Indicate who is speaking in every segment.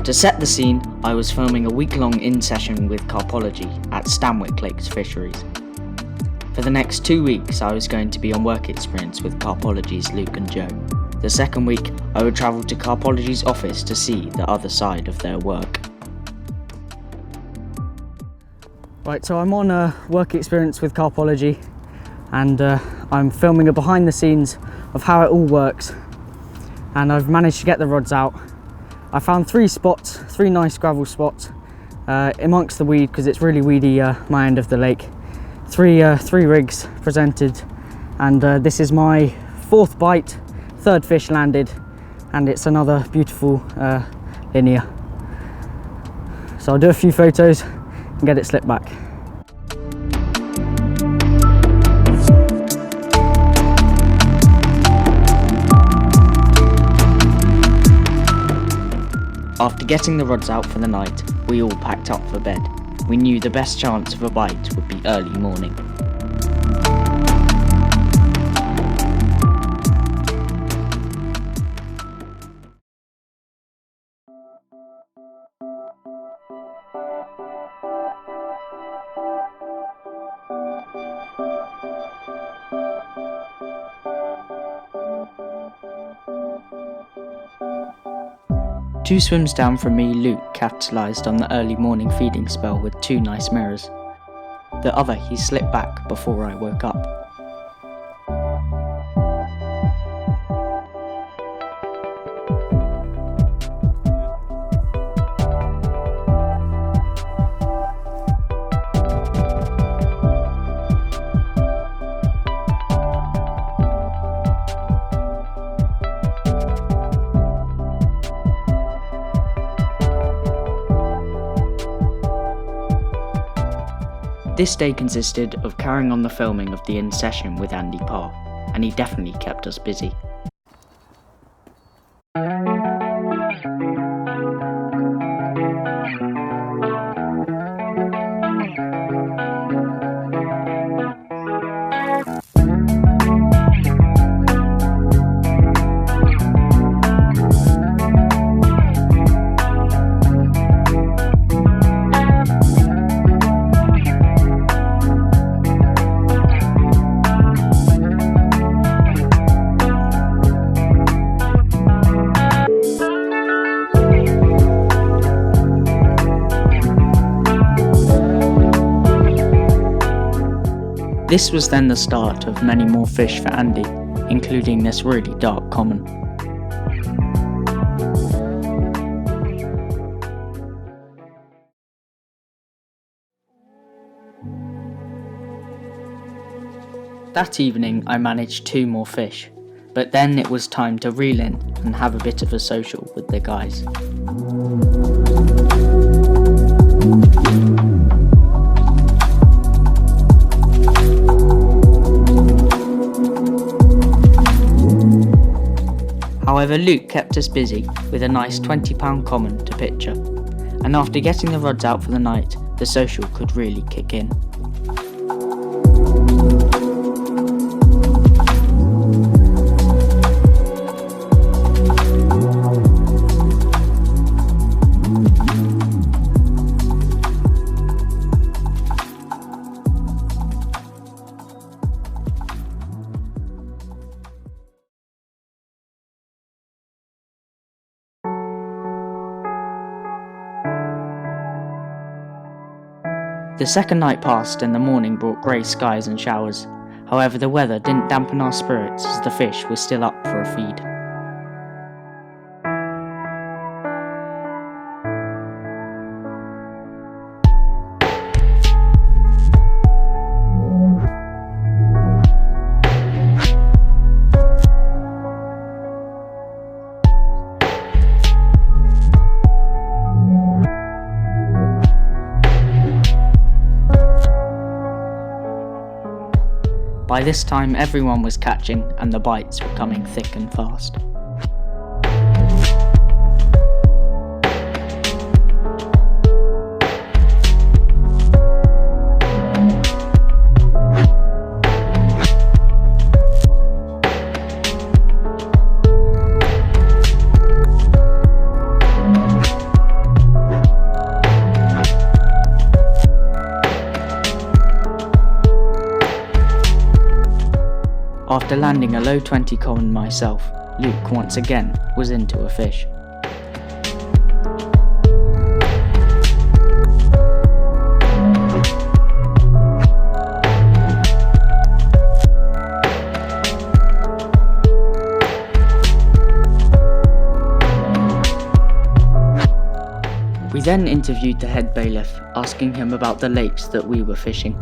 Speaker 1: To set the scene, I was filming a week-long in-session with Carpology at Stanwick Lakes Fisheries. For the next 2 weeks, I was going to be on work experience with Carpology's Luke and Joe. The second week, I would travel to Carpology's office to see the other side of their work. Right, so I'm on work experience with Carpology, and I'm filming a behind the scenes of how it all works, and I've managed to get the rods out. I found 3 spots, 3 nice gravel spots amongst the weed, because it's really weedy my end of the lake. Three rigs presented, and this is my 4th bite, 3rd fish landed, and it's another beautiful linear. So I'll do a few photos and get it slipped back. After getting the rods out for the night, we all packed up for bed. We knew the best chance of a bite would be early morning. Two swims down from me, Luke capitalised on the early morning feeding spell with 2 nice mirrors. The other he slipped back before I woke up. This day consisted of carrying on the filming of the in-session with Andy Parr, and he definitely kept us busy. This was then the start of many more fish for Andy, including this really dark common. That evening I managed 2 more fish, but then it was time to reel in and have a bit of a social with the guys. However, Luke kept us busy with a nice £20 common to picture, and after getting the rods out for the night, the social could really kick in. The second night passed and the morning brought grey skies and showers. However, the weather didn't dampen our spirits as the fish were still up for a feed. By this time everyone was catching and the bites were coming thick and fast. After landing a low 20 common myself, Luke once again was into a fish. We then interviewed the head bailiff, asking him about the lakes that we were fishing.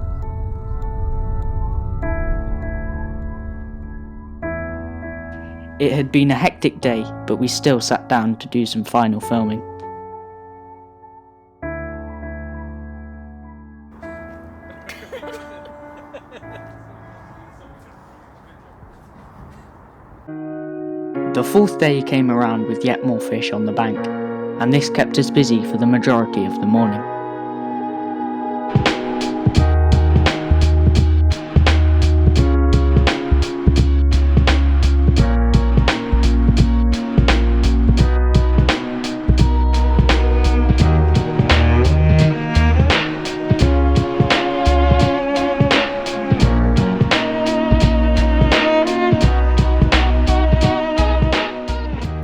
Speaker 1: It had been a hectic day, but we still sat down to do some final filming. The fourth day came around with yet more fish on the bank, and this kept us busy for the majority of the morning.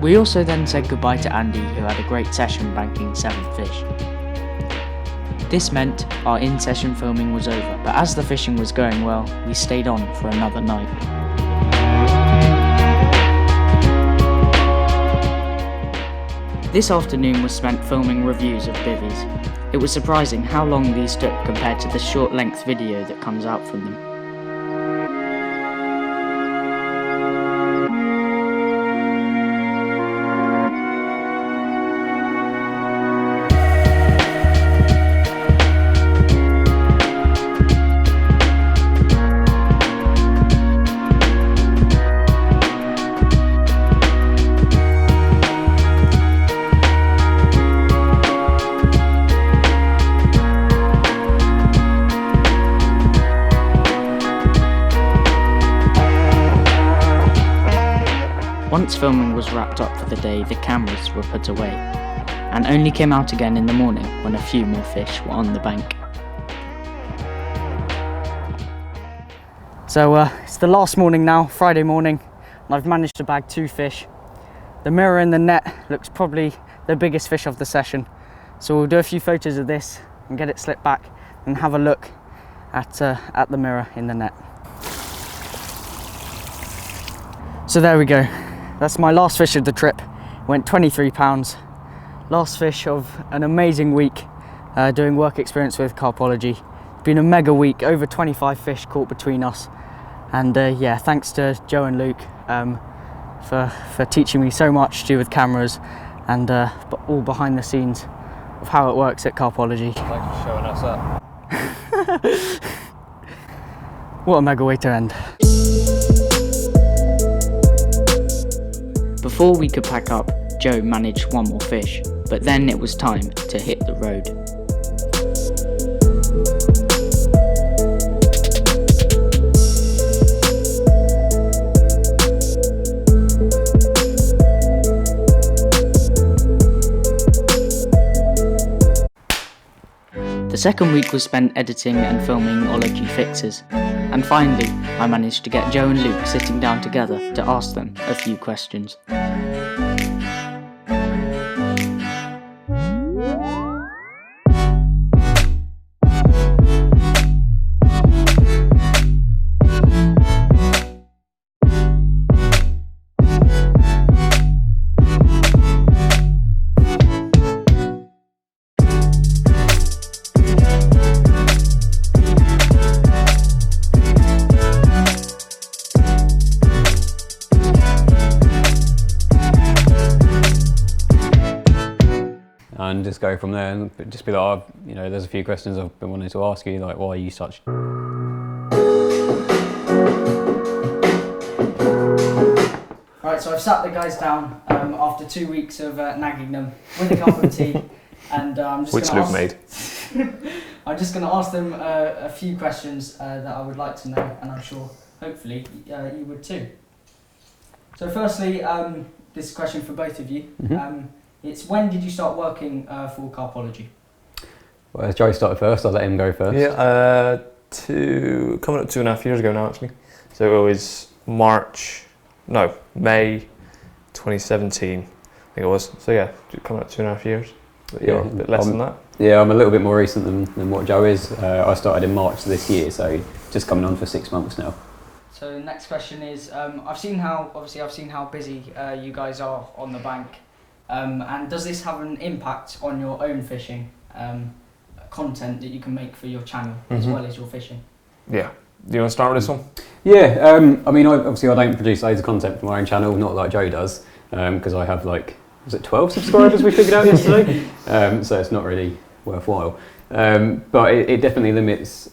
Speaker 1: We also then said goodbye to Andy, who had a great session banking 7 fish. This meant our in-session filming was over, but as the fishing was going well, we stayed on for another night. This afternoon was spent filming reviews of bivvies. It was surprising how long these took compared to the short-length video that comes out from them. Once filming was wrapped up for the day, the cameras were put away, and only came out again in the morning when a few more fish were on the bank. So it's the last morning now, Friday morning, and I've managed to bag 2 fish. The mirror in the net looks probably the biggest fish of the session, so we'll do a few photos of this and get it slipped back and have a look at the mirror in the net. So there we go. That's my last fish of the trip. Went 23 pounds. Last fish of an amazing week doing work experience with Carpology. It's been a mega week, over 25 fish caught between us. And yeah, thanks to Joe and Luke for teaching me so much to do with cameras and all behind the scenes of how it works at Carpology.
Speaker 2: Thanks for showing us up.
Speaker 1: What a mega way to end. Before we could pack up, Joe managed 1 more fish, but then it was time to hit the road. The second week was spent editing and filming Ology fixes, and finally I managed to get Joe and Luke sitting down together to ask them a few questions.
Speaker 2: And just go from there and just be like, oh, you know, there's a few questions I've been wanting to ask you, like why are you such...
Speaker 1: Right, so I've sat the guys down after 2 weeks of nagging them with a cup of tea, and I'm just
Speaker 3: Which Luke made.
Speaker 1: I'm just going to ask them a few questions that I would like to know, and I'm sure, hopefully, you would too. So firstly, this is a question for both of you.
Speaker 2: Mm-hmm.
Speaker 1: It's when did you start working for Carpology?
Speaker 2: Well, as Joe started first, I'll let him go first.
Speaker 3: Yeah, coming up 2.5 years ago now actually. So it was May 2017, I think it was. So yeah, coming up 2.5 years. But you're a bit less than that.
Speaker 2: Yeah, I'm a little bit more recent than what Joe is. I started in March this year, so just coming on for 6 months now.
Speaker 1: So the next question is, I've seen how busy you guys are on the bank, and does this have an impact on your own fishing content that you can make for your channel as well as your fishing?
Speaker 3: Yeah. Do you want to start with this one?
Speaker 2: Yeah, I mean, I don't produce loads of content for my own channel, not like Joe does, because I have like, was it 12 subscribers we figured out yesterday? So it's not really worthwhile. But it definitely limits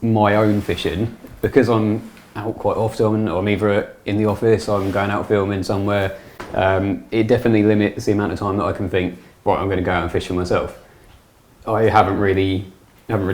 Speaker 2: my own fishing, because I'm out quite often. I'm either in the office, I'm going out filming somewhere. It definitely limits the amount of time that I can think, right, I'm going to go out and fish for myself. I haven't really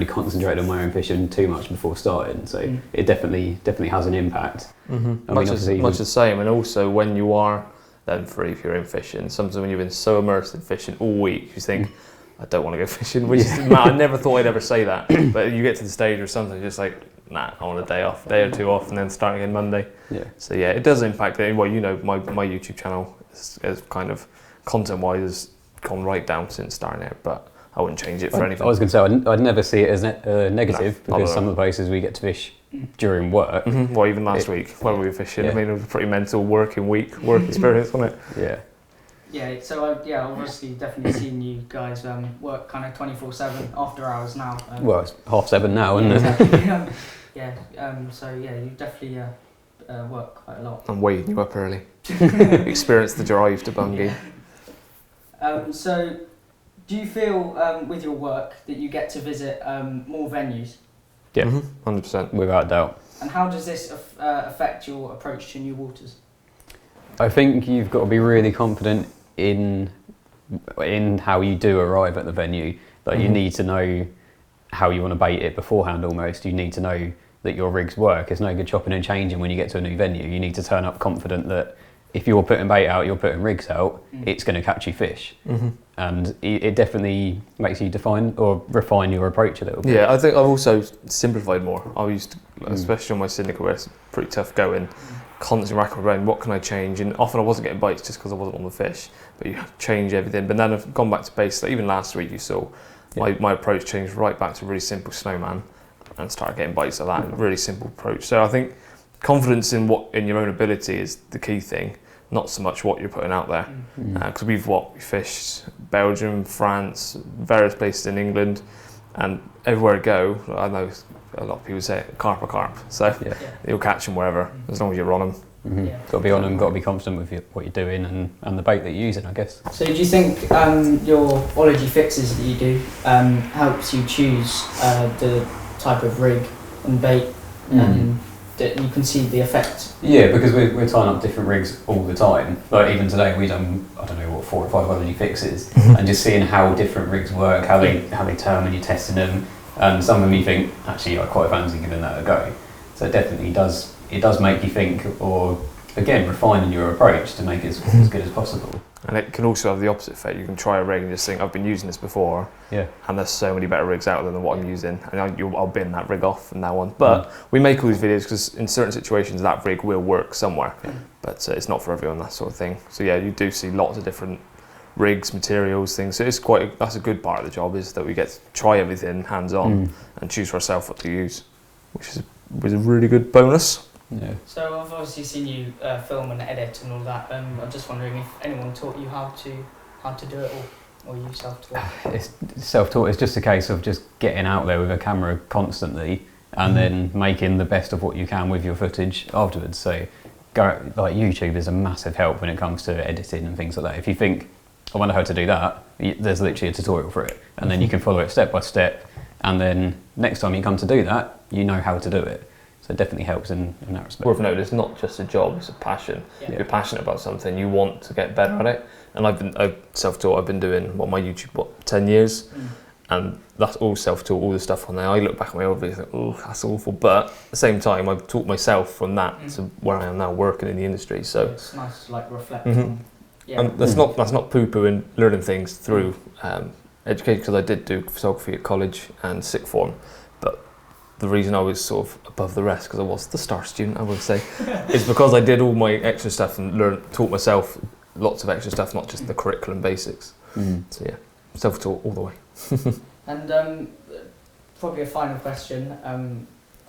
Speaker 2: concentrated on my own fishing too much before starting, so it definitely has an impact.
Speaker 3: Much the same, and also when you are then free, if you're in fishing, sometimes when you've been so immersed in fishing all week, you think, I don't want to go fishing, which is, I never thought I'd ever say that, but you get to the stage where sometimes you're just like, nah, I want a day or two off, and then start again Monday. Yeah. So yeah, it does impact it. Well, you know, my YouTube channel is kind of content-wise has gone right down since starting it, but I wouldn't change it for anything.
Speaker 2: I was going to say, I'd never see it as negative, because some of the places we get to fish during work.
Speaker 3: Well, even last week when we were fishing, I mean, it was a pretty mental work experience, wasn't it?
Speaker 2: Yeah.
Speaker 1: Yeah, so I've obviously definitely seen you guys work kind of 24/7 after hours now.
Speaker 2: Well, it's 7:30 now, isn't it?
Speaker 1: Exactly. So yeah, you definitely work quite a lot.
Speaker 3: I'm waking you up early. Experience the drive to Bungay.
Speaker 1: Yeah. So, do you feel with your work that you get to visit more venues?
Speaker 2: Yeah,
Speaker 3: 100%.
Speaker 2: Without doubt.
Speaker 1: And how does this affect your approach to new waters?
Speaker 2: I think you've got to be really confident in how you do arrive at the venue. Like you need to know how you want to bait it beforehand almost. You need to know that your rigs work. It's no good chopping and changing when you get to a new venue. You need to turn up confident that if you're putting bait out, you're putting rigs out, it's going to catch you fish. And it definitely makes you define or refine your approach a little bit.
Speaker 3: Yeah, I think I've also simplified more. I used to, especially on my syndicate where it's pretty tough going, constantly racking my brain, what can I change? And often I wasn't getting bites just because I wasn't on the fish, but you change everything. But then I've gone back to basics. Like even last week you saw my approach changed right back to a really simple snowman and started getting bites like that. Really simple approach. So I think confidence in your own ability is the key thing, not so much what you're putting out there. Because we fished Belgium, France, various places in England, and everywhere I go, I know a lot of people say carp are carp, so you'll catch them wherever, as long as you're on them.
Speaker 2: Got to be on them, got to be confident with what you're doing and the bait that you're using, I guess.
Speaker 1: So do you think your ology fixes that you do helps you choose the type of rig and bait that you can see the effect?
Speaker 2: Yeah, because we're tying up different rigs all the time. Like even today we done, I don't know what, 4 or 5 ology fixes, and just seeing how different rigs work, how they turn when you're testing them, and some of them you think, actually I quite fancy giving that a go. So it definitely does make you think, or again refining your approach to make it as good as possible.
Speaker 3: And it can also have the opposite effect. You can try a rig and just think, I've been using this before, and there's so many better rigs out there than what I'm using, and I'll bin that rig off from now on. But we make all these videos because in certain situations that rig will work somewhere, but it's not for everyone, that sort of thing. So yeah, you do see lots of different rigs, materials, things. So that's a good part of the job, is that we get to try everything hands-on and choose for ourselves what to use, which was a really good bonus.
Speaker 2: Yeah.
Speaker 1: So I've obviously seen you film and edit and all that. I'm just wondering if anyone taught you how to do it, or you self-taught?
Speaker 2: It's self-taught. It's just a case of just getting out there with a camera constantly and then making the best of what you can with your footage afterwards. So like YouTube is a massive help when it comes to editing and things like that. If you think, I wonder how to do that, there's literally a tutorial for it, and then you can follow it step by step, and then next time you come to do that, you know how to do it. So it definitely helps in that respect.
Speaker 3: Worth noting, it's not just a job, it's a passion. If you're passionate about something, you want to get better at it. And I've self-taught, I've been doing my YouTube, 10 years? And that's all self-taught, all the stuff on there. I look back at my old videos and think, oh, that's awful. But at the same time, I've taught myself from that to where I am now working in the industry. So
Speaker 1: it's nice to like reflect on.
Speaker 3: And that's not poo-pooing learning things through education, because I did do photography at college and sixth form. But the reason I was sort of above the rest, because I was the star student, I would say, is because I did all my extra stuff and taught myself lots of extra stuff, not just the curriculum basics. So yeah, self-taught all the way.
Speaker 1: And probably a final question.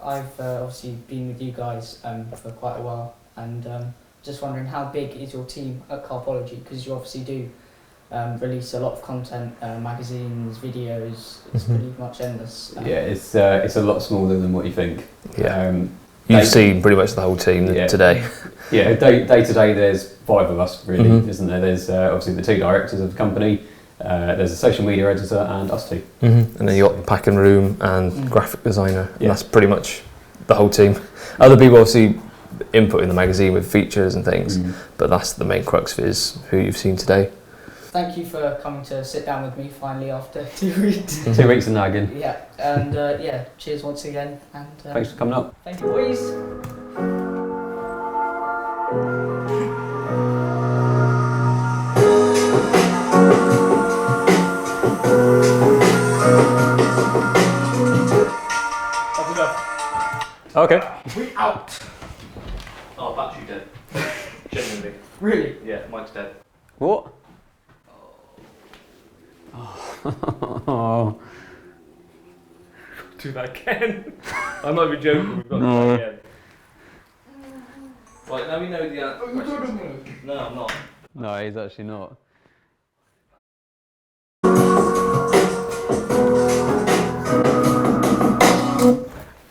Speaker 1: I've obviously been with you guys for quite a while, and just wondering, how big is your team at CARPology? Because you obviously do release a lot of content, magazines, videos. It's pretty much endless.
Speaker 2: Yeah, it's a lot smaller than what you think.
Speaker 3: Yeah. You've seen pretty much the whole team today.
Speaker 2: Yeah, day to day there's 5 of us really, isn't there? There's obviously the 2 directors of the company, there's a social media editor and us 2.
Speaker 3: And then you got the packing room and graphic designer, and that's pretty much the whole team. Other people obviously input in the magazine with features and things, but that's the main crux of it, is who you've seen today.
Speaker 1: Thank you for coming to sit down with me finally after 2 weeks.
Speaker 2: 2 weeks of nagging.
Speaker 1: Yeah, and yeah, cheers once again. And
Speaker 2: Thanks for coming up.
Speaker 1: Thank you, boys.
Speaker 2: Okay.
Speaker 1: We out.
Speaker 3: Oh, battery dead. Genuinely.
Speaker 1: Really?
Speaker 3: Yeah, mine's dead.
Speaker 2: What? Oh.
Speaker 3: Do that again. I might be joking, we've got to do that again. Right, now we know the answer. No, I'm not.
Speaker 2: No, he's actually not.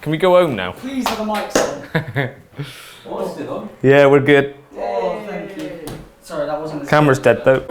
Speaker 3: Can we go home now?
Speaker 1: Please have the mics on.
Speaker 2: What's it on?
Speaker 3: Yeah, we're good.
Speaker 1: Oh, thank you. Sorry, that wasn't.
Speaker 3: Camera's dead though.